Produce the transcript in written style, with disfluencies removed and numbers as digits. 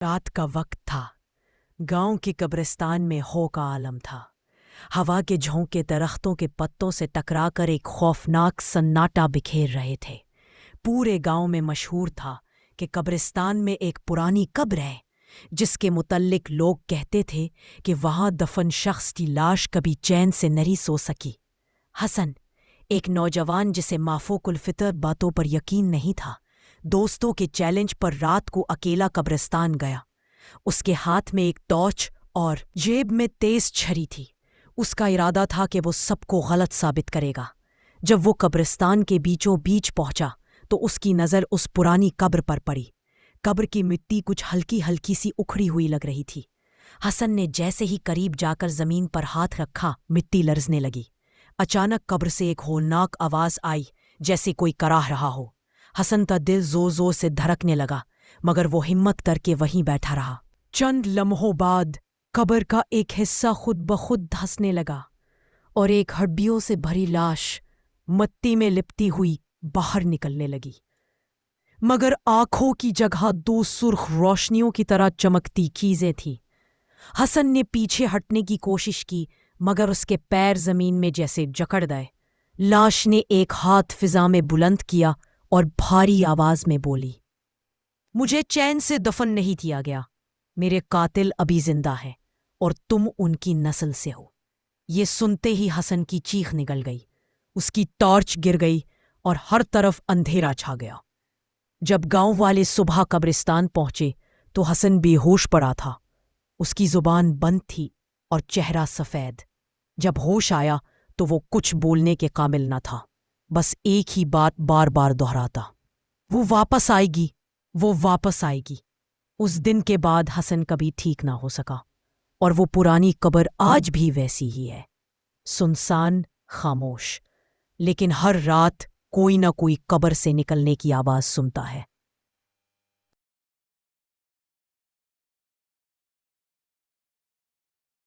رات کا وقت تھا۔ گاؤں کی قبرستان میں ہو کا عالم تھا۔ ہوا کے جھونکے درختوں کے پتوں سے ٹکرا کر ایک خوفناک سناٹا بکھیر رہے تھے۔ پورے گاؤں میں مشہور تھا کہ قبرستان میں ایک پرانی قبر ہے جس کے متعلق لوگ کہتے تھے کہ وہاں دفن شخص کی لاش کبھی چین سے نہیں سو سکی۔ حسن، ایک نوجوان جسے مافوق الفطر باتوں پر یقین نہیں تھا، دوستوں کے چیلنج پر رات کو اکیلا قبرستان گیا۔ اس کے ہاتھ میں ایک ٹارچ اور جیب میں تیز چھری تھی۔ اس کا ارادہ تھا کہ وہ سب کو غلط ثابت کرے گا۔ جب وہ قبرستان کے بیچوں بیچ پہنچا تو اس کی نظر اس پرانی قبر پر پڑی۔ قبر کی مٹی کچھ ہلکی ہلکی سی اکھڑی ہوئی لگ رہی تھی۔ حسن نے جیسے ہی قریب جا کر زمین پر ہاتھ رکھا، مٹی لرزنے لگی۔ اچانک قبر سے ایک ہولناک آواز آئی، جیسے کوئی کراہ رہا ہو۔ حسن کا دل زور زور سے دھڑکنے لگا، مگر وہ ہمت کر کے وہیں بیٹھا رہا۔ چند لمحوں بعد قبر کا ایک حصہ خود بخود دھنسنے لگا اور ایک ہڈیوں سے بھری لاش مٹی میں لپٹی ہوئی باہر نکلنے لگی، مگر آنکھوں کی جگہ دو سرخ روشنیوں کی طرح چمکتی چیزیں تھیں۔ حسن نے پیچھے ہٹنے کی کوشش کی، مگر اس کے پیر زمین میں جیسے جکڑ گئے۔ لاش نے ایک ہاتھ فضا میں بلند کیا اور بھاری آواز میں بولی، مجھے چین سے دفن نہیں کیا گیا۔ میرے قاتل ابھی زندہ ہے اور تم ان کی نسل سے ہو۔ یہ سنتے ہی حسن کی چیخ نکل گئی، اس کی ٹارچ گر گئی اور ہر طرف اندھیرا چھا گیا۔ جب گاؤں والے صبح قبرستان پہنچے تو حسن بے ہوش پڑا تھا۔ اس کی زبان بند تھی اور چہرہ سفید۔ جب ہوش آیا تو وہ کچھ بولنے کے قابل نہ تھا، بس ایک ہی بات بار بار دہراتا، وہ واپس آئے گی، وہ واپس آئے گی۔ اس دن کے بعد حسن کبھی ٹھیک نہ ہو سکا، اور وہ پرانی قبر آج بھی ویسی ہی ہے، سنسان، خاموش، لیکن ہر رات کوئی نہ کوئی قبر سے نکلنے کی آواز سنتا ہے۔